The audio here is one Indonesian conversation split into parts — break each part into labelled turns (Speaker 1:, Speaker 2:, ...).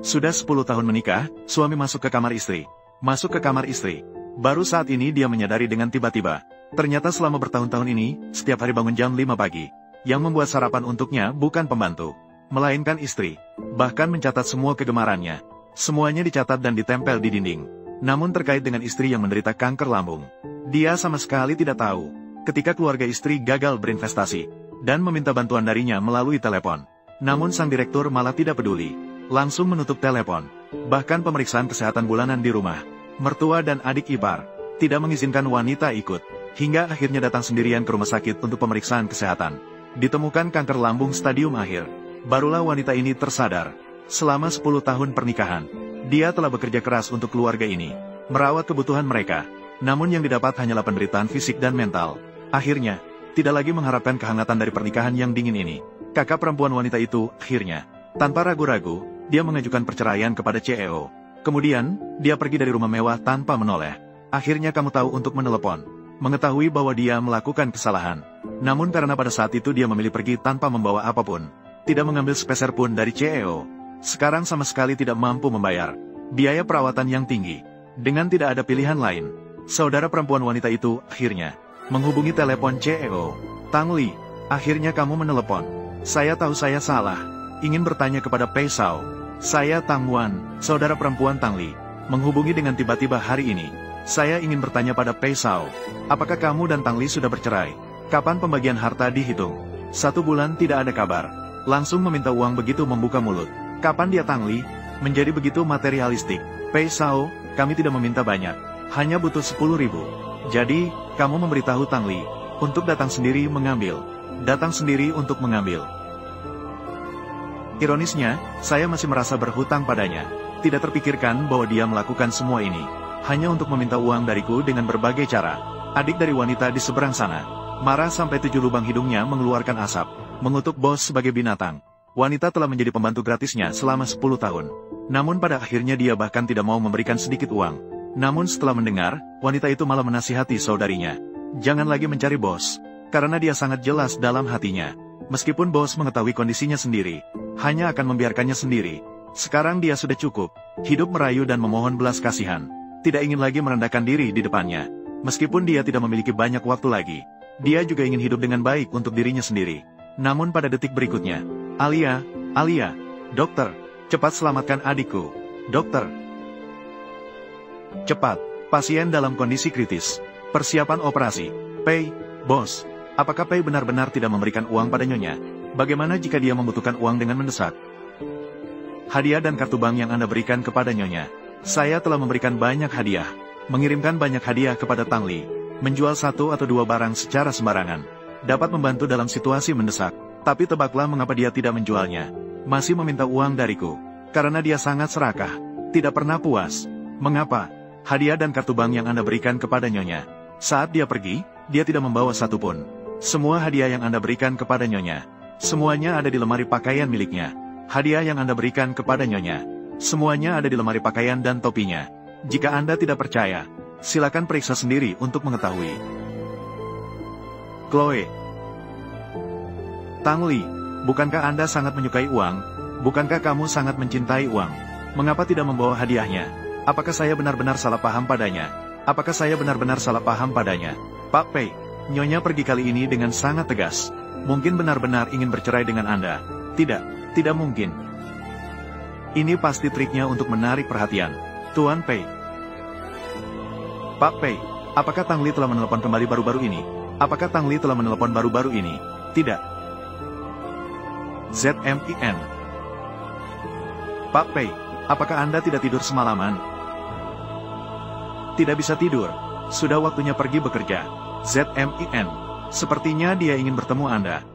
Speaker 1: Sudah 10 tahun menikah, suami masuk ke kamar istri. Masuk ke kamar istri. Baru saat ini dia menyadari dengan tiba-tiba. Ternyata selama bertahun-tahun ini, setiap hari bangun jam 5 pagi. Yang membuat sarapan untuknya bukan pembantu, melainkan istri. Bahkan mencatat semua kegemarannya. Semuanya dicatat dan ditempel di dinding. Namun terkait dengan istri yang menderita kanker lambung, dia sama sekali tidak tahu. Ketika keluarga istri gagal berinvestasi, dan meminta bantuan darinya melalui telepon. Namun sang direktur malah tidak peduli. Langsung menutup telepon. Bahkan pemeriksaan kesehatan bulanan di rumah, mertua dan adik ipar tidak mengizinkan wanita ikut. Hingga akhirnya datang sendirian ke rumah sakit untuk pemeriksaan kesehatan. Ditemukan kanker lambung stadium akhir. Barulah wanita ini tersadar. Selama 10 tahun pernikahan, dia telah bekerja keras untuk keluarga ini, merawat kebutuhan mereka. Namun yang didapat hanyalah penderitaan fisik dan mental. Akhirnya, tidak lagi mengharapkan kehangatan dari pernikahan yang dingin ini. Kakak perempuan wanita itu, akhirnya, tanpa ragu-ragu, dia mengajukan perceraian kepada CEO. Kemudian, dia pergi dari rumah mewah tanpa menoleh. Akhirnya kamu tahu untuk menelepon, mengetahui bahwa dia melakukan kesalahan. Namun karena pada saat itu dia memilih pergi tanpa membawa apapun, tidak mengambil sepeser pun dari CEO. Sekarang sama sekali tidak mampu membayar biaya perawatan yang tinggi. Dengan tidak ada pilihan lain, saudara perempuan wanita itu, akhirnya, menghubungi telepon CEO. Tang Li, akhirnya kamu menelepon. Saya tahu saya salah. Ingin bertanya kepada Pei Shao. Saya Tang Wan, saudara perempuan Tang Li. Menghubungi dengan tiba-tiba hari ini. Saya ingin bertanya pada Pei Shao. Apakah kamu dan Tang Li sudah bercerai? Kapan pembagian harta dihitung? 1 bulan tidak ada kabar. Langsung meminta uang begitu membuka mulut. Kapan dia Tang Li? Menjadi begitu materialistik. Pei Shao, kami tidak meminta banyak. Hanya butuh 10.000. Jadi, kamu memberitahu Tang Li untuk datang sendiri mengambil. Datang sendiri untuk mengambil. Ironisnya, saya masih merasa berhutang padanya. Tidak terpikirkan bahwa dia melakukan semua ini hanya untuk meminta uang dariku dengan berbagai cara. Adik dari wanita di seberang sana marah sampai 7 lubang hidungnya mengeluarkan asap, mengutuk bos sebagai binatang. Wanita telah menjadi pembantu gratisnya selama 10 tahun. Namun pada akhirnya dia bahkan tidak mau memberikan sedikit uang. Namun setelah mendengar, wanita itu malah menasihati saudarinya. Jangan lagi mencari bos, karena dia sangat jelas dalam hatinya. Meskipun bos mengetahui kondisinya sendiri, hanya akan membiarkannya sendiri. Sekarang dia sudah cukup, hidup merayu dan memohon belas kasihan. Tidak ingin lagi merendahkan diri di depannya. Meskipun dia tidak memiliki banyak waktu lagi, dia juga ingin hidup dengan baik untuk dirinya sendiri. Namun pada detik berikutnya, Alia, dokter, cepat selamatkan adikku. Dokter, cepat, pasien dalam kondisi kritis. Persiapan operasi. Pei, bos, apakah Pei benar-benar tidak memberikan uang pada Nyonya? Bagaimana jika dia membutuhkan uang dengan mendesak? Hadiah dan kartu bank yang Anda berikan kepada Nyonya. Saya telah memberikan banyak hadiah, mengirimkan banyak hadiah kepada Tang Li, menjual 1 atau 2 barang secara sembarangan, dapat membantu dalam situasi mendesak. Tapi tebaklah mengapa dia tidak menjualnya, masih meminta uang dariku, karena dia sangat serakah, tidak pernah puas. Mengapa? Hadiah dan kartu bank yang Anda berikan kepada Nyonya, saat dia pergi, dia tidak membawa satu pun. Semua hadiah yang Anda berikan kepada Nyonya, semuanya ada di lemari pakaian miliknya. Hadiah yang Anda berikan kepada Nyonya, semuanya ada di lemari pakaian dan topinya. Jika Anda tidak percaya, silakan periksa sendiri untuk mengetahui. Chloe, Tang Li, bukankah Anda sangat menyukai uang? Bukankah kamu sangat mencintai uang? Mengapa tidak membawa hadiahnya? Apakah saya benar-benar salah paham padanya? Apakah saya benar-benar salah paham padanya? Pak Pei, Nyonya pergi kali ini dengan sangat tegas. Mungkin benar-benar ingin bercerai dengan Anda. Tidak mungkin. Ini pasti triknya untuk menarik perhatian. Tuan Pei. Pak Pei, apakah Tang Li telah menelpon kembali baru-baru ini? Apakah Tang Li telah menelpon baru-baru ini? Tidak. ZMIN. Pak Pei, apakah Anda tidak tidur semalaman? Tidak bisa tidur. Sudah waktunya pergi bekerja. ZMIN. Sepertinya dia ingin bertemu Anda.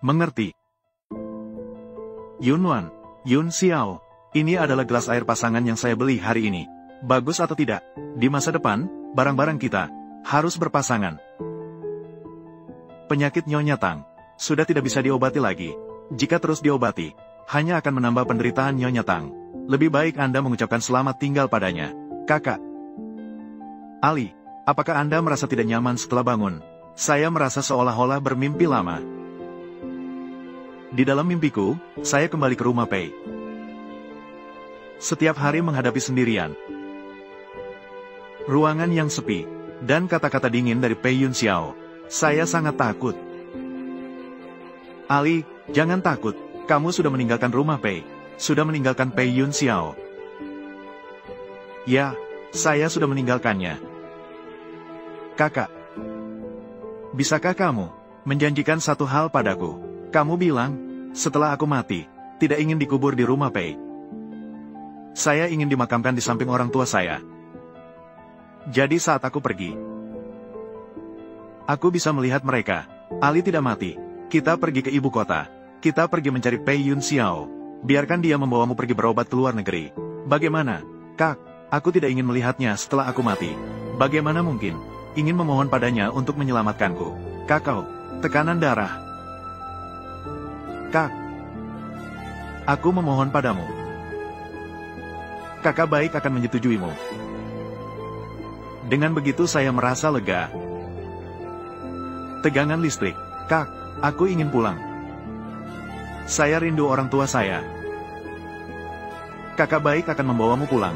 Speaker 1: Mengerti. Yunwan, Yun Xiao. Ini adalah gelas air pasangan yang saya beli hari ini. Bagus atau tidak? Di masa depan, barang-barang kita harus berpasangan. Penyakit Nyonya Tang sudah tidak bisa diobati lagi. Jika terus diobati, hanya akan menambah penderitaan Nyonya Tang. Lebih baik Anda mengucapkan selamat tinggal padanya. Kakak. Ali, apakah Anda merasa tidak nyaman setelah bangun? Saya merasa seolah-olah bermimpi lama. Di dalam mimpiku, saya kembali ke rumah Pei. setiap hari menghadapi sendirian. Ruangan yang sepi, dan kata-kata dingin dari Pei Yun Xiao. Saya sangat takut. Ali, jangan takut, kamu sudah meninggalkan rumah Pei. Sudah meninggalkan Pei Yun Xiao. Ya, saya sudah meninggalkannya. Kakak, bisakah kamu menjanjikan satu hal padaku? Kamu bilang, setelah aku mati, tidak ingin dikubur di rumah Pei. Saya ingin dimakamkan di samping orang tua saya. Jadi saat aku pergi, aku bisa melihat mereka. Ali tidak mati. Kita pergi ke ibu kota. Kita pergi mencari Pei Yun Xiao. Biarkan dia membawamu pergi berobat ke luar negeri. Bagaimana, Kak? Aku tidak ingin melihatnya setelah aku mati. Bagaimana mungkin? Ingin memohon padanya untuk menyelamatkanku. Kakao, tekanan darah. Kak, aku memohon padamu. Kakak baik akan menyetujuimu. Dengan begitu saya merasa lega. Tegangan listrik. Kak, aku ingin pulang. Saya rindu orang tua saya. Kakak baik akan membawamu pulang.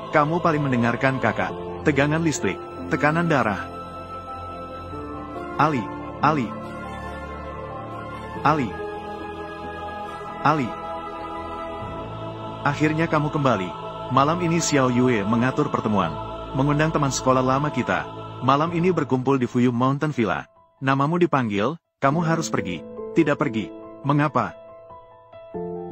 Speaker 1: Kamu paling mendengarkan kakak. Tegangan listrik. Tekanan darah. Ali, Ali. Ali. Ali. Akhirnya kamu kembali. Malam ini Xiao Yue mengatur pertemuan. Mengundang teman sekolah lama kita. Malam ini berkumpul di Fuyu Mountain Villa. Namamu dipanggil, kamu harus pergi. Tidak pergi. Mengapa?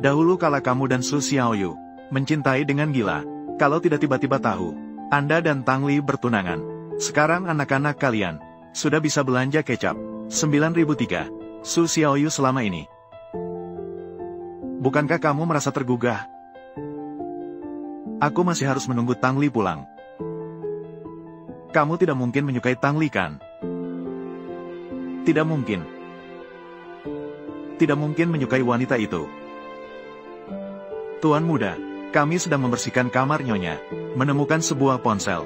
Speaker 1: Dahulu kala kamu dan Su Xiaoyu mencintai dengan gila. Kalau tidak tiba-tiba tahu, Anda dan Tang Li bertunangan. Sekarang anak-anak kalian sudah bisa belanja kecap. 9003. Su Xiaoyu selama ini. Bukankah kamu merasa tergugah? Aku masih harus menunggu Tang Li pulang. Kamu tidak mungkin menyukai Tang Li kan? Tidak mungkin. Tidak mungkin menyukai wanita itu. Tuan muda, kami sedang membersihkan kamar Nyonya, menemukan sebuah ponsel.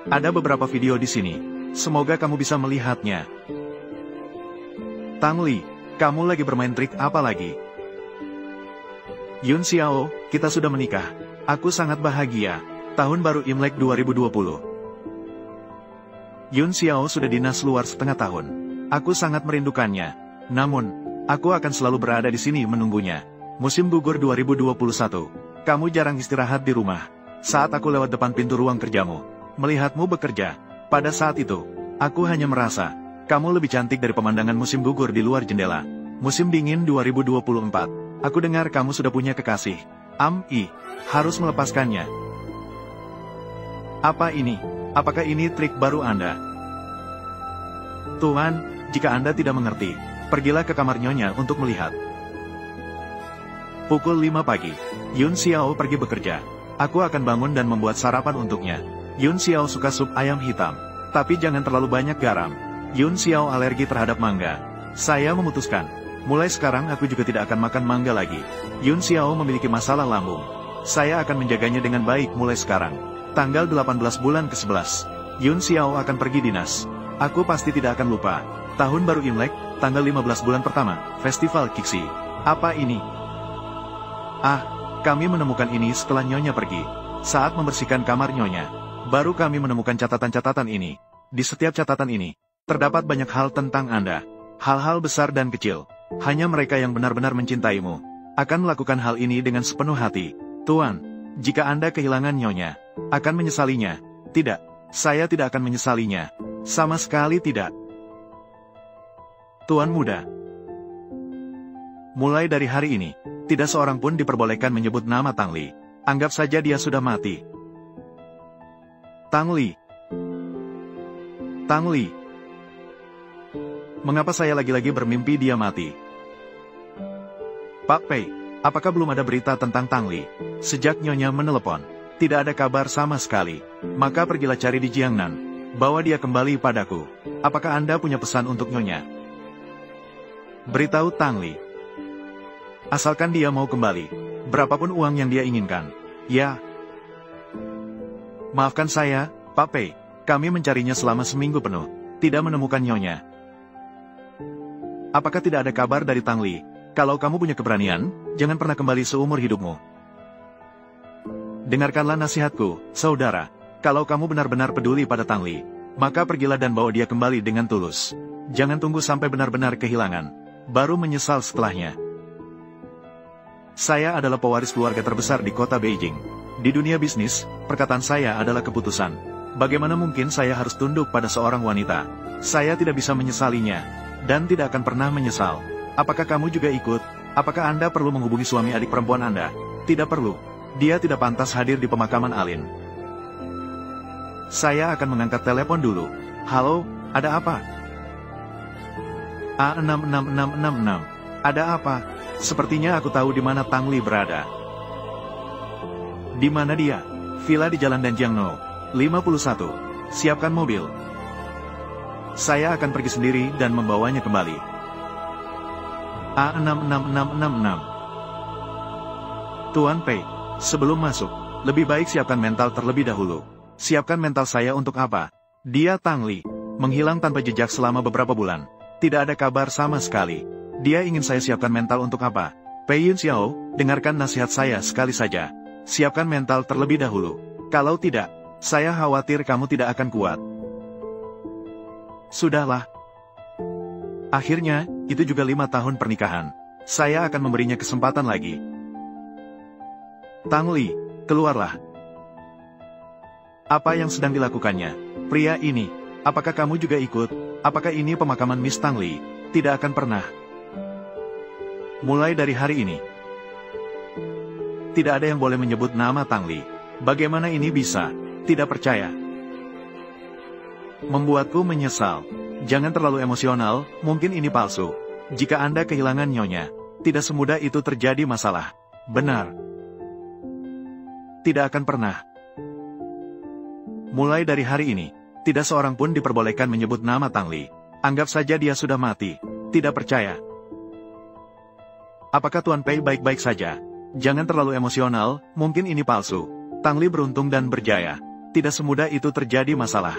Speaker 1: Ada beberapa video di sini. Semoga kamu bisa melihatnya. Tang Li, kamu lagi bermain trik apa lagi? Yun Xiao, kita sudah menikah. Aku sangat bahagia. Tahun baru Imlek 2020. Yun Xiao sudah dinas luar setengah tahun. Aku sangat merindukannya. Namun, aku akan selalu berada di sini menunggunya. Musim gugur 2021. Kamu jarang istirahat di rumah. Saat aku lewat depan pintu ruang kerjamu, melihatmu bekerja, pada saat itu, aku hanya merasa, kamu lebih cantik dari pemandangan musim gugur di luar jendela. Musim dingin 2024. Aku dengar kamu sudah punya kekasih. Harus melepaskannya. Apa ini? Apakah ini trik baru Anda? Tuan, jika Anda tidak mengerti, pergilah ke kamar Nyonya untuk melihat. Pukul 5 pagi, Yun Xiao pergi bekerja. Aku akan bangun dan membuat sarapan untuknya. Yun Xiao suka sup ayam hitam, tapi jangan terlalu banyak garam. Yun Xiao alergi terhadap mangga. Saya memutuskan, mulai sekarang aku juga tidak akan makan mangga lagi. Yun Xiao memiliki masalah lambung. Saya akan menjaganya dengan baik mulai sekarang. Tanggal 18 bulan ke-11, Yun Xiao akan pergi dinas. Aku pasti tidak akan lupa. Tahun baru Imlek, tanggal 15 bulan pertama, Festival Kixi. Apa ini? Kami menemukan ini setelah Nyonya pergi. Saat membersihkan kamar Nyonya, baru kami menemukan catatan-catatan ini. Di setiap catatan ini, terdapat banyak hal tentang Anda. Hal-hal besar dan kecil. Hanya mereka yang benar-benar mencintaimu akan melakukan hal ini dengan sepenuh hati. Tuan, jika Anda kehilangan Nyonya, akan menyesalinya. Tidak, saya tidak akan menyesalinya. Sama sekali tidak. Tuan muda, mulai dari hari ini, tidak seorang pun diperbolehkan menyebut nama Tang Li. Anggap saja dia sudah mati. Tang Li. Tang Li. Mengapa saya lagi-lagi bermimpi dia mati? Pak Pei, apakah belum ada berita tentang Tang Li? Sejak Nyonya menelepon, tidak ada kabar sama sekali. Maka pergilah cari di Jiangnan. Bawa dia kembali padaku. Apakah Anda punya pesan untuk Nyonya? Beritahu Tang Li. Asalkan dia mau kembali. Berapapun uang yang dia inginkan. Ya. Maafkan saya, Pak Pei. Kami mencarinya selama seminggu penuh. Tidak menemukan Nyonya. Apakah tidak ada kabar dari Tang Li? Kalau kamu punya keberanian, jangan pernah kembali seumur hidupmu. Dengarkanlah nasihatku, saudara. Kalau kamu benar-benar peduli pada Tang Li, maka pergilah dan bawa dia kembali dengan tulus. Jangan tunggu sampai benar-benar kehilangan, baru menyesal setelahnya. Saya adalah pewaris keluarga terbesar di kota Beijing. Di dunia bisnis, perkataan saya adalah keputusan. Bagaimana mungkin saya harus tunduk pada seorang wanita? Saya tidak bisa menyesalinya, dan tidak akan pernah menyesal. Apakah kamu juga ikut? Apakah Anda perlu menghubungi suami adik perempuan Anda? Tidak perlu. Dia tidak pantas hadir di pemakaman Alin. Saya akan mengangkat telepon dulu. Halo, ada apa? A66666. Ada apa? Sepertinya aku tahu di mana Tang Li berada. Di mana dia? Villa di Jalan Danjiangno, 51. Siapkan mobil. Saya akan pergi sendiri dan membawanya kembali. A66666. Tuan Pei, sebelum masuk, lebih baik siapkan mental terlebih dahulu. Siapkan mental saya untuk apa? Dia Tang Li, menghilang tanpa jejak selama beberapa bulan. Tidak ada kabar sama sekali. Dia ingin saya siapkan mental untuk apa? Pei Yun Xiao, dengarkan nasihat saya sekali saja. Siapkan mental terlebih dahulu. Kalau tidak, saya khawatir kamu tidak akan kuat. Sudahlah. Akhirnya, itu juga 5 tahun pernikahan. Saya akan memberinya kesempatan lagi. Tang Li, keluarlah. Apa yang sedang dilakukannya? Pria ini, apakah kamu juga ikut? Apakah ini pemakaman Miss Tang Li? Tidak akan pernah. Mulai dari hari ini, tidak ada yang boleh menyebut nama Tang Li. Bagaimana ini bisa? Tidak percaya. Membuatku menyesal. Jangan terlalu emosional, mungkin ini palsu. Jika Anda kehilangan nyonya, tidak semudah itu terjadi masalah. Benar. Tidak akan pernah. Mulai dari hari ini, tidak seorang pun diperbolehkan menyebut nama Tang Li. Anggap saja dia sudah mati. Tidak percaya. Apakah Tuan Pei baik-baik saja? Jangan terlalu emosional, mungkin ini palsu. Tang Li beruntung dan berjaya. Tidak semudah itu terjadi masalah.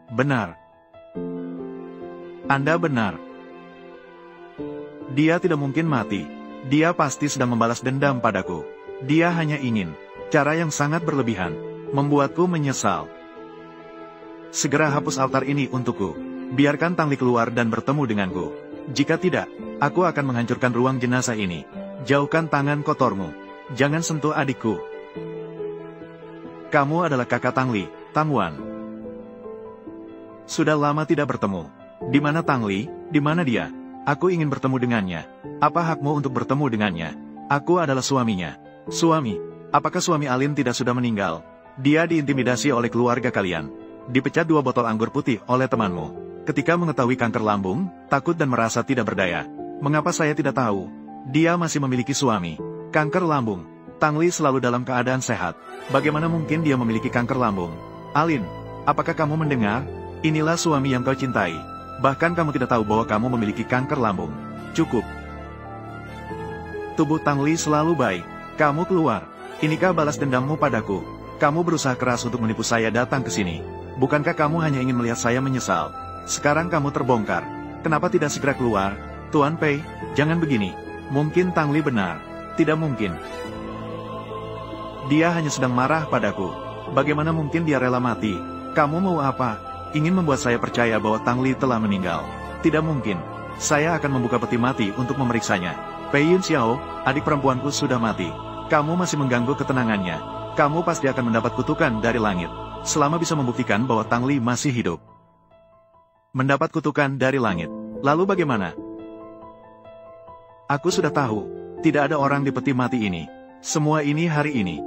Speaker 1: Benar. Anda benar. Dia tidak mungkin mati. Dia pasti sedang membalas dendam padaku. Dia hanya ingin cara yang sangat berlebihan, membuatku menyesal. Segera hapus altar ini untukku. Biarkan Tang Li keluar dan bertemu denganku. Jika tidak, aku akan menghancurkan ruang jenazah ini. Jauhkan tangan kotormu. Jangan sentuh adikku. Kamu adalah kakak Tang Li, Tang Wan. Sudah lama tidak bertemu. Di mana Tang Li? Di mana dia? Aku ingin bertemu dengannya. Apa hakmu untuk bertemu dengannya? Aku adalah suaminya. Suami, apakah suami Alin tidak sudah meninggal? Dia diintimidasi oleh keluarga kalian. Dipecat 2 botol anggur putih oleh temanmu. Ketika mengetahui kanker lambung, takut dan merasa tidak berdaya. Mengapa saya tidak tahu? Dia masih memiliki suami. Kanker lambung. Tang Li selalu dalam keadaan sehat. Bagaimana mungkin dia memiliki kanker lambung? Alin, apakah kamu mendengar? Inilah suami yang kau cintai. Bahkan kamu tidak tahu bahwa kamu memiliki kanker lambung. Cukup. Tubuh Tang Li selalu baik. Kamu keluar. Inikah balas dendammu padaku? Kamu berusaha keras untuk menipu saya datang ke sini. Bukankah kamu hanya ingin melihat saya menyesal? Sekarang kamu terbongkar. Kenapa tidak segera keluar? Tuan Pei, jangan begini. Mungkin Tang Li benar. Tidak mungkin. Dia hanya sedang marah padaku. Bagaimana mungkin dia rela mati? Kamu mau apa? Ingin membuat saya percaya bahwa Tang Li telah meninggal. Tidak mungkin. Saya akan membuka peti mati untuk memeriksanya. Pei Yun Xiao, adik perempuanku sudah mati. Kamu masih mengganggu ketenangannya. Kamu pasti akan mendapat kutukan dari langit. Selama bisa membuktikan bahwa Tang Li masih hidup. Mendapat kutukan dari langit. Lalu bagaimana? Aku sudah tahu. Tidak ada orang di peti mati ini. Semua ini hari ini.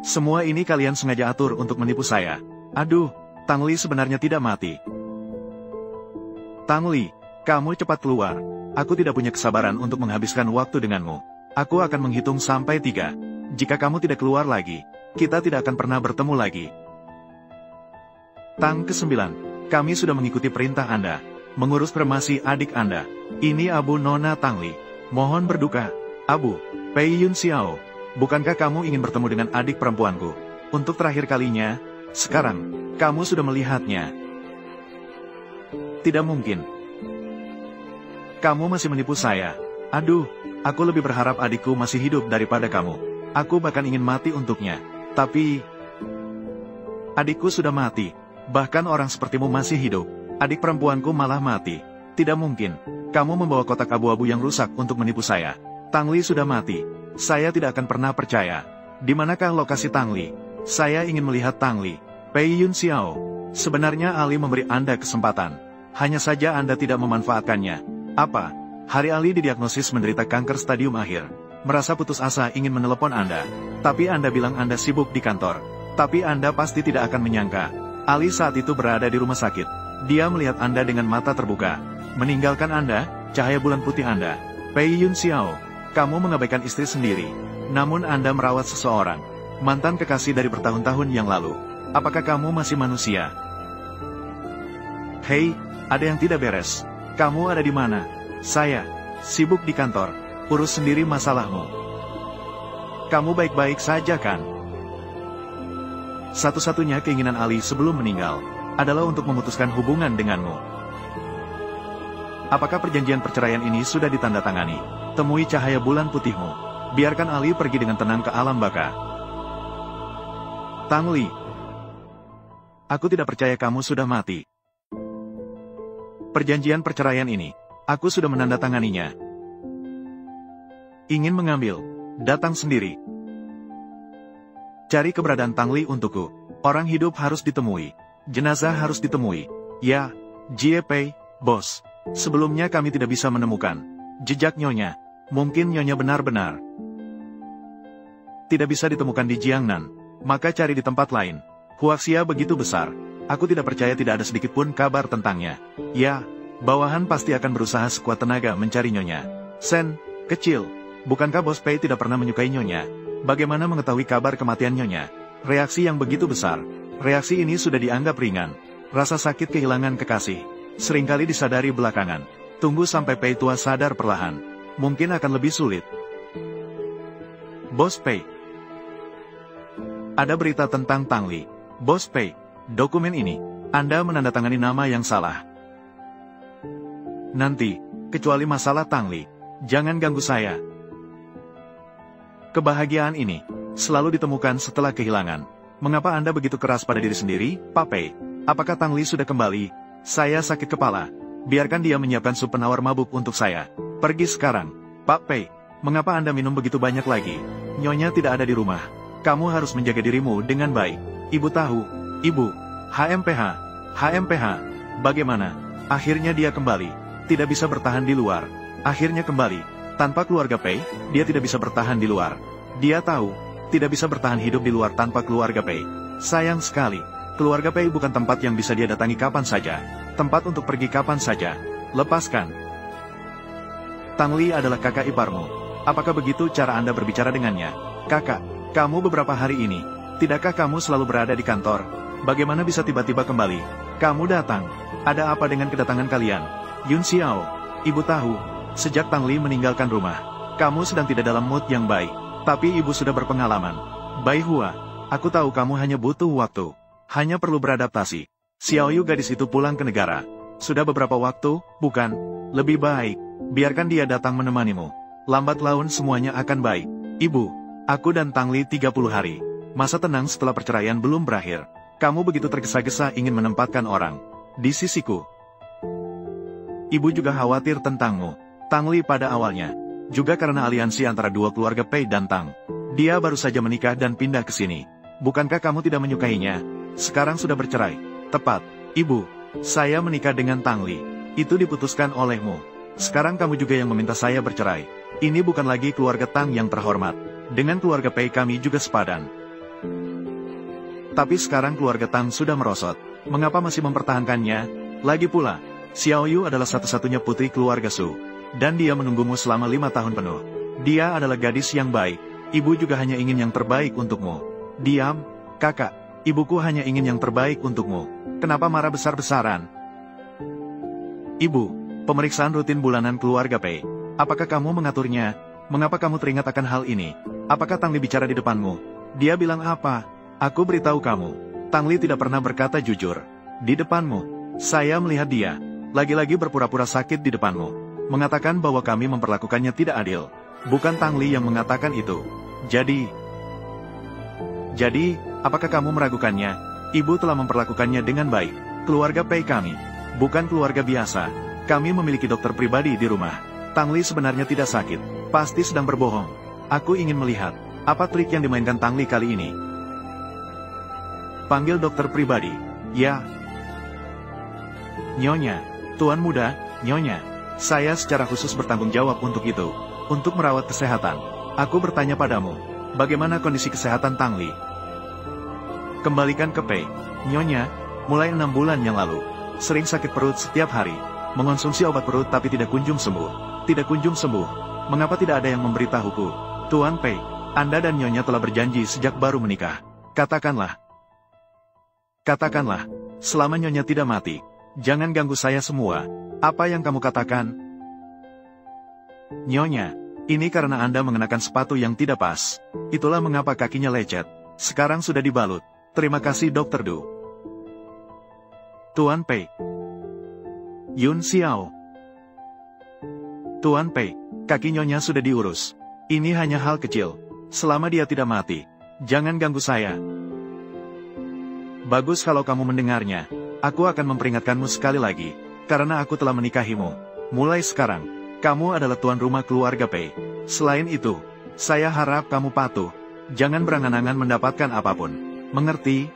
Speaker 1: Semua ini kalian sengaja atur untuk menipu saya. Aduh, Tang Li sebenarnya tidak mati. Tang Li, kamu cepat keluar. Aku tidak punya kesabaran untuk menghabiskan waktu denganmu. Aku akan menghitung sampai 3. Jika kamu tidak keluar lagi, kita tidak akan pernah bertemu lagi. Tang ke-9, kami sudah mengikuti perintah Anda. Mengurus kremasi adik Anda. Ini Abu Nona Tang Li. Mohon berduka. Abu, Pei Yun Xiao. Bukankah kamu ingin bertemu dengan adik perempuanku? Untuk terakhir kalinya, sekarang, kamu sudah melihatnya. Tidak mungkin. Kamu masih menipu saya. Aduh, aku lebih berharap adikku masih hidup daripada kamu. Aku bahkan ingin mati untuknya. Tapi... adikku sudah mati. Bahkan orang sepertimu masih hidup. Adik perempuanku malah mati. Tidak mungkin. Kamu membawa kotak abu-abu yang rusak untuk menipu saya. Tang Li sudah mati. Saya tidak akan pernah percaya. Di manakah lokasi Tang Li? Saya ingin melihat Tang Li. Pei Yun Xiao. Sebenarnya Ali memberi Anda kesempatan. Hanya saja Anda tidak memanfaatkannya. Apa? Hari Ali didiagnosis menderita kanker stadium akhir. Merasa putus asa ingin menelepon Anda. Tapi Anda bilang Anda sibuk di kantor. Tapi Anda pasti tidak akan menyangka. Ali saat itu berada di rumah sakit. Dia melihat Anda dengan mata terbuka. Meninggalkan Anda, cahaya bulan putih Anda. Pei Yun Xiao, kamu mengabaikan istri sendiri. Namun Anda merawat seseorang. Mantan kekasih dari bertahun-tahun yang lalu. Apakah kamu masih manusia? Hei, ada yang tidak beres. Kamu ada di mana? Saya, sibuk di kantor. Urus sendiri masalahmu. Kamu baik-baik saja kan? Satu-satunya keinginan Ali sebelum meninggal adalah untuk memutuskan hubungan denganmu. Apakah perjanjian perceraian ini sudah ditandatangani? Temui cahaya bulan putihmu. Biarkan Ali pergi dengan tenang ke alam baka. Tang Li. Aku tidak percaya kamu sudah mati. Perjanjian perceraian ini, aku sudah menandatanganinya. Ingin mengambil, datang sendiri. Cari keberadaan Tang Li untukku. Orang hidup harus ditemui. Jenazah harus ditemui. Ya, Jie Pei, bos. Sebelumnya kami tidak bisa menemukan jejak Nyonya. Mungkin Nyonya benar-benar tidak bisa ditemukan di Jiangnan. Maka cari di tempat lain. Huaxia begitu besar. Aku tidak percaya tidak ada sedikit pun kabar tentangnya. Ya, bawahan pasti akan berusaha sekuat tenaga mencari Nyonya. Sen, kecil. Bukankah Bos Pei tidak pernah menyukai Nyonya? Bagaimana mengetahui kabar kematian Nyonya? Reaksi yang begitu besar. Reaksi ini sudah dianggap ringan. Rasa sakit kehilangan kekasih seringkali disadari belakangan. Tunggu sampai Pei tua sadar perlahan. Mungkin akan lebih sulit. Bos Pei. Ada berita tentang Tang Li. Bos Pei, dokumen ini, Anda menandatangani nama yang salah. Nanti, kecuali masalah Tang Li, jangan ganggu saya. Kebahagiaan ini selalu ditemukan setelah kehilangan. Mengapa Anda begitu keras pada diri sendiri, Pak Pei? Apakah Tang Li sudah kembali? Saya sakit kepala. Biarkan dia menyiapkan sup penawar mabuk untuk saya. Pergi sekarang. Pak Pei, mengapa Anda minum begitu banyak lagi? Nyonya tidak ada di rumah. Kamu harus menjaga dirimu dengan baik. Ibu tahu. Ibu. HMPH. HMPH. Bagaimana? Akhirnya dia kembali. Tidak bisa bertahan di luar. Akhirnya kembali. Tanpa keluarga Pei, dia tidak bisa bertahan di luar. Dia tahu, tidak bisa bertahan hidup di luar tanpa keluarga Pei. Sayang sekali, keluarga Pei bukan tempat yang bisa dia datangi kapan saja. Tempat untuk pergi kapan saja. Lepaskan. Tang Li adalah kakak iparmu. Apakah begitu cara Anda berbicara dengannya? Kakak, kamu beberapa hari ini, tidakkah kamu selalu berada di kantor? Bagaimana bisa tiba-tiba kembali? Kamu datang. Ada apa dengan kedatangan kalian? Yun Xiao, ibu tahu. Sejak Tang Li meninggalkan rumah, kamu sedang tidak dalam mood yang baik. Tapi ibu sudah berpengalaman. Bai Hua, aku tahu kamu hanya butuh waktu. Hanya perlu beradaptasi. Xiao Yu gadis itu pulang ke negara. Sudah beberapa waktu, bukan? Lebih baik, biarkan dia datang menemanimu. Lambat laun semuanya akan baik. Ibu, aku dan Tang Li 30 hari. Masa tenang setelah perceraian belum berakhir. Kamu begitu tergesa-gesa ingin menempatkan orang di sisiku. Ibu juga khawatir tentangmu. Tang Li pada awalnya, juga karena aliansi antara dua keluarga Pei dan Tang. Dia baru saja menikah dan pindah ke sini. Bukankah kamu tidak menyukainya? Sekarang sudah bercerai. Tepat, Ibu. Saya menikah dengan Tang Li. Itu diputuskan olehmu. Sekarang kamu juga yang meminta saya bercerai. Ini bukan lagi keluarga Tang yang terhormat. Dengan keluarga Pei kami juga sepadan. Tapi sekarang keluarga Tang sudah merosot. Mengapa masih mempertahankannya? Lagi pula, Xiao Yu adalah satu-satunya putri keluarga Su. Dan dia menunggumu selama 5 tahun penuh. Dia adalah gadis yang baik. Ibu juga hanya ingin yang terbaik untukmu. Diam, kakak. Ibuku hanya ingin yang terbaik untukmu. Kenapa marah besar-besaran? Ibu, pemeriksaan rutin bulanan keluarga Pei. Apakah kamu mengaturnya? Mengapa kamu teringat akan hal ini? Apakah Tang Li bicara di depanmu? Dia bilang apa? Aku beritahu kamu. Tang Li tidak pernah berkata jujur. Di depanmu. Saya melihat dia. Lagi-lagi berpura-pura sakit di depanmu. mengatakan bahwa kami memperlakukannya tidak adil. Bukan Tang Li yang mengatakan itu. Jadi, apakah kamu meragukannya? Ibu telah memperlakukannya dengan baik. Keluarga Pei kami, bukan keluarga biasa. Kami memiliki dokter pribadi di rumah. Tang Li sebenarnya tidak sakit, pasti sedang berbohong. Aku ingin melihat, apa trik yang dimainkan Tang Li kali ini. Panggil dokter pribadi. Ya. Nyonya, Tuan Muda, Nyonya. Saya secara khusus bertanggung jawab untuk itu. Untuk merawat kesehatan. Aku bertanya padamu, bagaimana kondisi kesehatan Tang Li? Kembalikan ke Pei. Nyonya, mulai 6 bulan yang lalu. Sering sakit perut setiap hari. Mengonsumsi obat perut tapi tidak kunjung sembuh. Tidak kunjung sembuh. Mengapa tidak ada yang memberitahuku? Tuan Pei, Anda dan Nyonya telah berjanji sejak baru menikah. Katakanlah, selama Nyonya tidak mati, jangan ganggu saya semua. Apa yang kamu katakan? Nyonya, ini karena Anda mengenakan sepatu yang tidak pas. Itulah mengapa kakinya lecet. Sekarang sudah dibalut. Terima kasih Dr. Du. Tuan Pei. Yun Xiao. Tuan Pei, kaki Nyonya sudah diurus. Ini hanya hal kecil. Selama dia tidak mati, jangan ganggu saya. Bagus kalau kamu mendengarnya. Aku akan memperingatkanmu sekali lagi, karena aku telah menikahimu. Mulai sekarang, kamu adalah tuan rumah keluarga Pei. Selain itu, saya harap kamu patuh. Jangan berangan-angan mendapatkan apapun. Mengerti?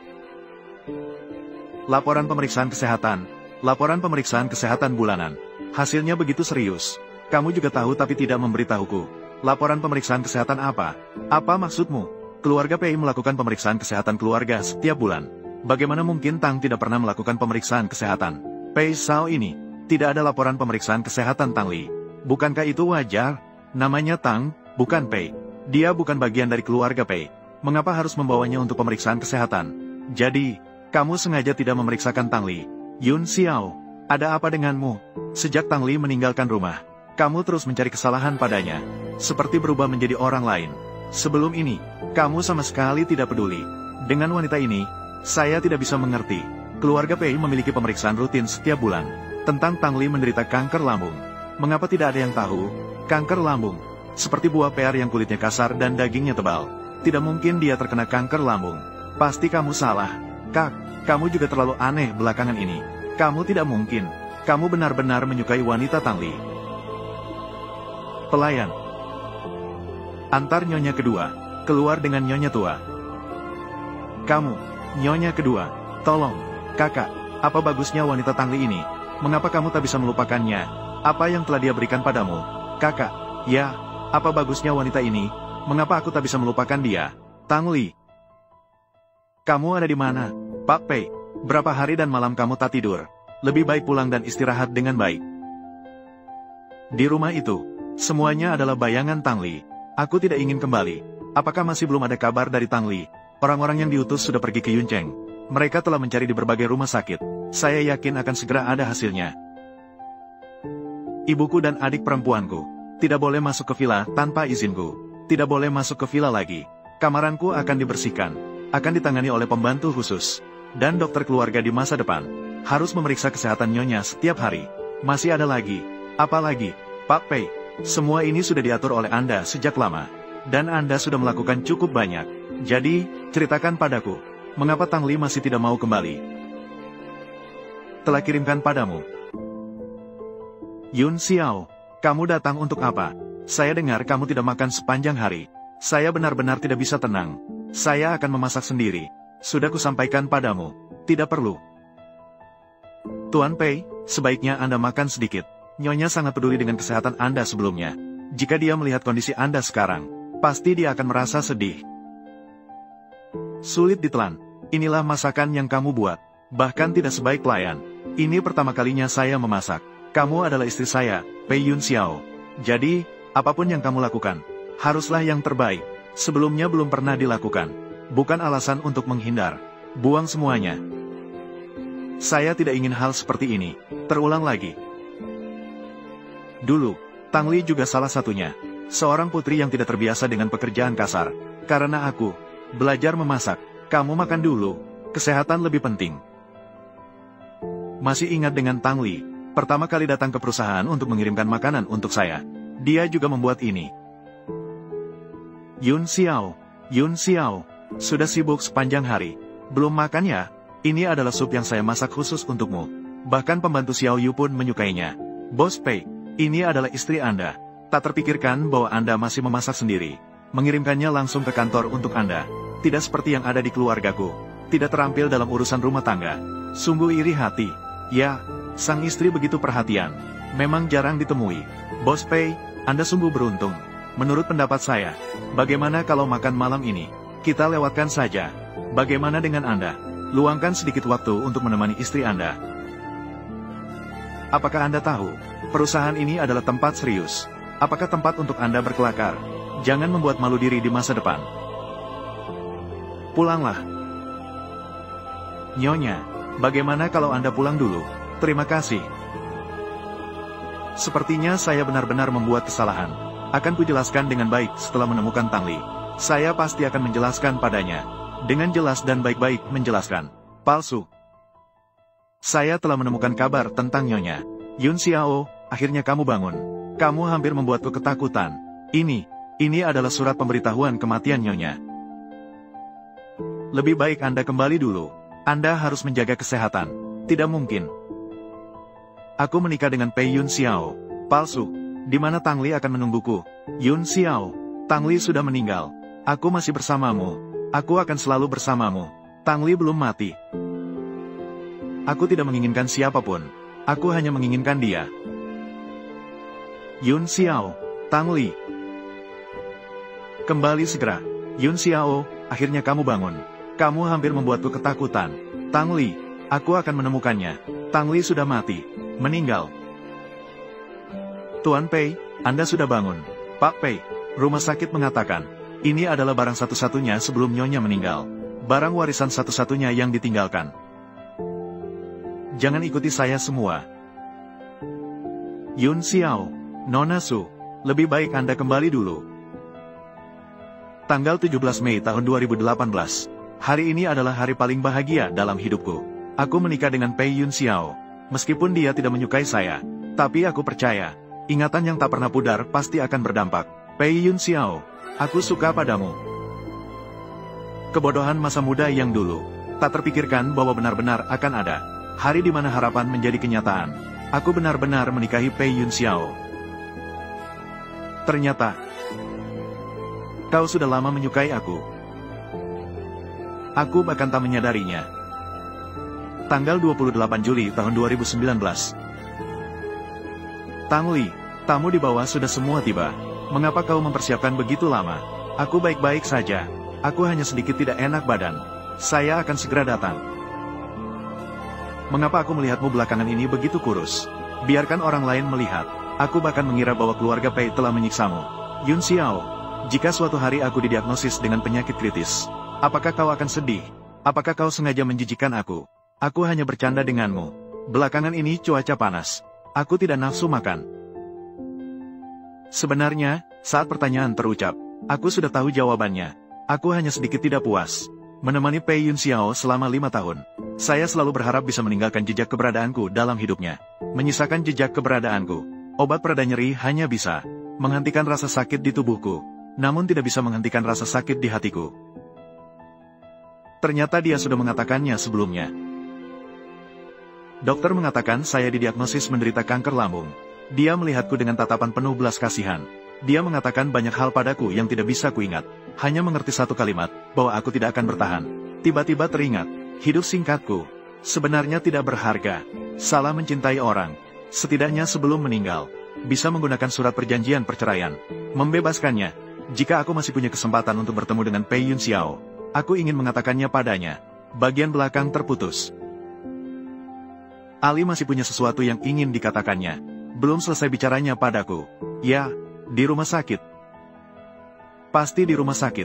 Speaker 1: Laporan pemeriksaan kesehatan. Laporan pemeriksaan kesehatan bulanan. Hasilnya begitu serius. Kamu juga tahu tapi tidak memberitahuku. Laporan pemeriksaan kesehatan apa? Apa maksudmu? Keluarga Pei melakukan pemeriksaan kesehatan keluarga setiap bulan. Bagaimana mungkin Tang tidak pernah melakukan pemeriksaan kesehatan? Pei Sao ini, tidak ada laporan pemeriksaan kesehatan Tang Li. Bukankah itu wajar? Namanya Tang, bukan Pei. Dia bukan bagian dari keluarga Pei. Mengapa harus membawanya untuk pemeriksaan kesehatan? Jadi, kamu sengaja tidak memeriksakan Tang Li. Yun Xiao, ada apa denganmu? Sejak Tang Li meninggalkan rumah, kamu terus mencari kesalahan padanya. Seperti berubah menjadi orang lain. Sebelum ini, kamu sama sekali tidak peduli. Dengan wanita ini, saya tidak bisa mengerti. Keluarga Pei memiliki pemeriksaan rutin setiap bulan. Tentang Tang Li menderita kanker lambung. Mengapa tidak ada yang tahu? Kanker lambung. Seperti buah pear yang kulitnya kasar dan dagingnya tebal. Tidak mungkin dia terkena kanker lambung. Pasti kamu salah. Kak, kamu juga terlalu aneh belakangan ini. Kamu tidak mungkin. Kamu benar-benar menyukai wanita Tang Li. Pelayan. Antar Nyonya kedua. Keluar dengan Nyonya tua. Kamu, Nyonya kedua. Tolong, kakak. Apa bagusnya wanita Tang Li ini? Mengapa kamu tak bisa melupakannya? Apa yang telah dia berikan padamu? Kakak, ya, apa bagusnya wanita ini? Mengapa aku tak bisa melupakan dia? Tang Li. Kamu ada di mana? Pak Pei, berapa hari dan malam kamu tak tidur? Lebih baik pulang dan istirahat dengan baik. Di rumah itu, semuanya adalah bayangan Tang Li. Aku tidak ingin kembali. Apakah masih belum ada kabar dari Tang Li? Orang-orang yang diutus sudah pergi ke Yuncheng. Mereka telah mencari di berbagai rumah sakit. Saya yakin akan segera ada hasilnya. Ibuku dan adik perempuanku tidak boleh masuk ke villa tanpa izinku. Tidak boleh masuk ke villa lagi. Kamaranku akan dibersihkan. Akan ditangani oleh pembantu khusus. Dan dokter keluarga di masa depan. Harus memeriksa kesehatan Nyonya setiap hari. Masih ada lagi. Apa lagi? Pak Pei, semua ini sudah diatur oleh Anda sejak lama. Dan Anda sudah melakukan cukup banyak. Jadi, ceritakan padaku. Mengapa Tang Li masih tidak mau kembali? Telah kirimkan padamu. Yun Xiao, kamu datang untuk apa? Saya dengar kamu tidak makan sepanjang hari. Saya benar-benar tidak bisa tenang. Saya akan memasak sendiri. Sudah kusampaikan padamu. Tidak perlu. Tuan Pei, sebaiknya Anda makan sedikit. Nyonya sangat peduli dengan kesehatan Anda sebelumnya. Jika dia melihat kondisi Anda sekarang, pasti dia akan merasa sedih. Sulit ditelan. Inilah masakan yang kamu buat. Bahkan tidak sebaik pelayan. Ini pertama kalinya saya memasak. Kamu adalah istri saya, Pei Yun Xiao. Jadi, apapun yang kamu lakukan, haruslah yang terbaik. Sebelumnya belum pernah dilakukan. Bukan alasan untuk menghindar. Buang semuanya. Saya tidak ingin hal seperti ini terulang lagi. Dulu, Tang Li juga salah satunya. Seorang putri yang tidak terbiasa dengan pekerjaan kasar. Karena aku belajar memasak. Kamu makan dulu. Kesehatan lebih penting. Masih ingat dengan Tang Li, Pertama kali datang ke perusahaan untuk mengirimkan makanan untuk saya. Dia juga membuat ini. Yun Xiao, sudah sibuk sepanjang hari. Belum makan ya? Ini adalah sup yang saya masak khusus untukmu. Bahkan pembantu Xiao Yu pun menyukainya. Bos Pei, ini adalah istri Anda. Tak terpikirkan bahwa Anda masih memasak sendiri. Mengirimkannya langsung ke kantor untuk Anda. Tidak seperti yang ada di keluargaku. Tidak terampil dalam urusan rumah tangga. Sungguh iri hati. Ya, sang istri begitu perhatian. Memang jarang ditemui. Bos Pei, Anda sungguh beruntung. Menurut pendapat saya, bagaimana kalau makan malam ini? Kita lewatkan saja. Bagaimana dengan Anda? Luangkan sedikit waktu untuk menemani istri Anda. Apakah Anda tahu, perusahaan ini adalah tempat serius? Apakah tempat untuk Anda berkelakar? Jangan membuat malu diri di masa depan. Pulanglah. Nyonya, bagaimana kalau Anda pulang dulu? Terima kasih. Sepertinya saya benar-benar membuat kesalahan. Akan kujelaskan dengan baik setelah menemukan Tang Li. Saya pasti akan menjelaskan padanya. Dengan jelas dan baik-baik menjelaskan. Palsu. Saya telah menemukan kabar tentang Nyonya. Yun Xiao, akhirnya kamu bangun. Kamu hampir membuatku ketakutan. Ini adalah surat pemberitahuan kematian Nyonya. Lebih baik Anda kembali dulu. Anda harus menjaga kesehatan. Tidak mungkin. Aku menikah dengan Pei Yun Xiao. Palsu. Di mana Tang Li akan menungguku? Yun Xiao, Tang Li sudah meninggal. Aku masih bersamamu. Aku akan selalu bersamamu. Tang Li belum mati. Aku tidak menginginkan siapapun. Aku hanya menginginkan dia. Yun Xiao, Tang Li. Kembali segera. Yun Xiao, akhirnya kamu bangun. Kamu hampir membuatku ketakutan. Tang Li, aku akan menemukannya. Tang Li sudah mati. Meninggal. Tuan Pei, Anda sudah bangun. Pak Pei, rumah sakit mengatakan, ini adalah barang satu-satunya sebelum Nyonya meninggal. Barang warisan satu-satunya yang ditinggalkan. Jangan ikuti saya semua. Yun Xiao, Nona Su, lebih baik Anda kembali dulu. Tanggal 17 Mei tahun 2018. Hari ini adalah hari paling bahagia dalam hidupku. Aku menikah dengan Pei Yun Xiao. Meskipun dia tidak menyukai saya, tapi aku percaya, ingatan yang tak pernah pudar pasti akan berdampak. Pei Yun Xiao, aku suka padamu. Kebodohan masa muda yang dulu. Tak terpikirkan bahwa benar-benar akan ada hari di mana harapan menjadi kenyataan. Aku benar-benar menikahi Pei Yun Xiao. Ternyata, kau sudah lama menyukai aku. Aku bahkan tak menyadarinya. Tanggal 28 Juli tahun 2019. Tang Li, tamu di bawah sudah semua tiba. Mengapa kau mempersiapkan begitu lama? Aku baik-baik saja. Aku hanya sedikit tidak enak badan. Saya akan segera datang. Mengapa aku melihatmu belakangan ini begitu kurus? Biarkan orang lain melihat. Aku bahkan mengira bahwa keluarga Pei telah menyiksamu. Yun Xiao, jika suatu hari aku didiagnosis dengan penyakit kritis, apakah kau akan sedih? Apakah kau sengaja menjijikkan aku? Aku hanya bercanda denganmu. Belakangan ini cuaca panas. Aku tidak nafsu makan. Sebenarnya, saat pertanyaan terucap, aku sudah tahu jawabannya. Aku hanya sedikit tidak puas. Menemani Pei Yun Xiao selama 5 tahun. Saya selalu berharap bisa meninggalkan jejak keberadaanku dalam hidupnya. Menyisakan jejak keberadaanku. Obat pereda nyeri hanya bisa menghentikan rasa sakit di tubuhku, namun tidak bisa menghentikan rasa sakit di hatiku. Ternyata dia sudah mengatakannya sebelumnya. Dokter mengatakan saya didiagnosis menderita kanker lambung. Dia melihatku dengan tatapan penuh belas kasihan. Dia mengatakan banyak hal padaku yang tidak bisa kuingat. Hanya mengerti satu kalimat, bahwa aku tidak akan bertahan. Tiba-tiba teringat, hidup singkatku sebenarnya tidak berharga. Salah mencintai orang. Setidaknya sebelum meninggal, bisa menggunakan surat perjanjian perceraian. Membebaskannya. Jika aku masih punya kesempatan untuk bertemu dengan Pei Yun Xiao, aku ingin mengatakannya padanya. Bagian belakang terputus. Ali masih punya sesuatu yang ingin dikatakannya. Belum selesai bicaranya padaku. Ya, di rumah sakit. Pasti di rumah sakit.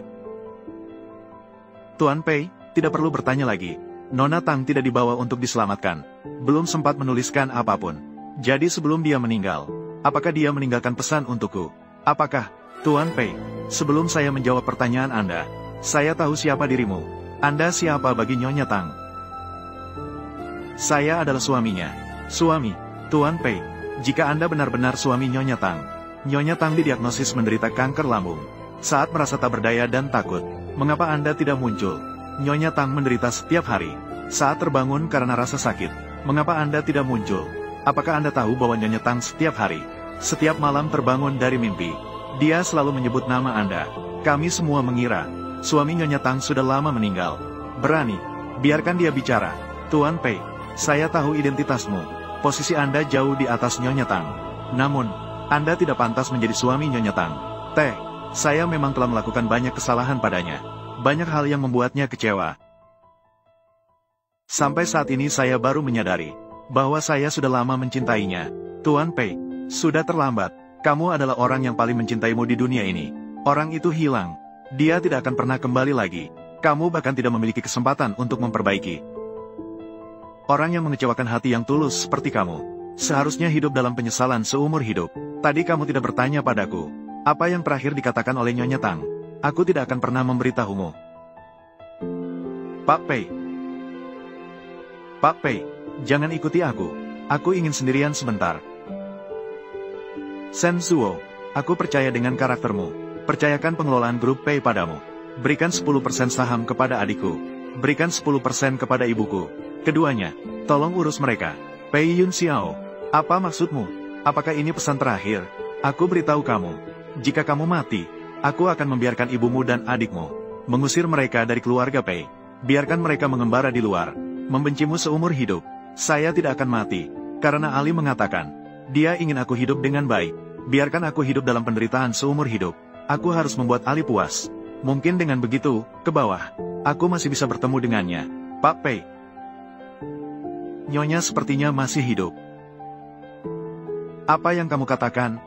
Speaker 1: Tuan Pei, tidak perlu bertanya lagi. Nona Tang tidak dibawa untuk diselamatkan. Belum sempat menuliskan apapun. Jadi sebelum dia meninggal, apakah dia meninggalkan pesan untukku? Apakah, Tuan Pei, sebelum saya menjawab pertanyaan Anda, saya tahu siapa dirimu. Anda siapa bagi Nyonya Tang? Saya adalah suaminya. Suami. Tuan Pei, jika Anda benar-benar suami Nyonya Tang didiagnosis menderita kanker lambung. Saat merasa tak berdaya dan takut, mengapa Anda tidak muncul? Nyonya Tang menderita setiap hari. Saat terbangun karena rasa sakit, mengapa Anda tidak muncul? Apakah Anda tahu bahwa Nyonya Tang setiap hari, setiap malam terbangun dari mimpi? Dia selalu menyebut nama Anda. Kami semua mengira, suami Nyonya Tang sudah lama meninggal. Berani, biarkan dia bicara. Tuan Pei, saya tahu identitasmu. Posisi Anda jauh di atas Nyonya Tang. Namun, Anda tidak pantas menjadi suami Nyonya Tang. Saya memang telah melakukan banyak kesalahan padanya. Banyak hal yang membuatnya kecewa. Sampai saat ini saya baru menyadari bahwa saya sudah lama mencintainya. Tuan Pei, sudah terlambat. Kamu adalah orang yang paling mencintaimu di dunia ini. Orang itu hilang. Dia tidak akan pernah kembali lagi. Kamu bahkan tidak memiliki kesempatan untuk memperbaiki. Orang yang mengecewakan hati yang tulus seperti kamu, seharusnya hidup dalam penyesalan seumur hidup. Tadi kamu tidak bertanya padaku, apa yang terakhir dikatakan oleh Nyonya Tang. Aku tidak akan pernah memberitahumu. Pak Pei, jangan ikuti aku. Aku ingin sendirian sebentar. Shen Zuo, aku percaya dengan karaktermu. Percayakan pengelolaan grup Pei padamu. Berikan 10% saham kepada adikku. Berikan 10% kepada ibuku. Keduanya, tolong urus mereka. Pei Yun Xiao, apa maksudmu? Apakah ini pesan terakhir? Aku beritahu kamu, jika kamu mati, aku akan membiarkan ibumu dan adikmu mengusir mereka dari keluarga Pei. Biarkan mereka mengembara di luar, membencimu seumur hidup. Saya tidak akan mati, karena Ali mengatakan, dia ingin aku hidup dengan baik. Biarkan aku hidup dalam penderitaan seumur hidup. Aku harus membuat Ali puas. Mungkin dengan begitu, ke bawah, aku masih bisa bertemu dengannya. Pak Pei. Nyonya sepertinya masih hidup. Apa yang kamu katakan?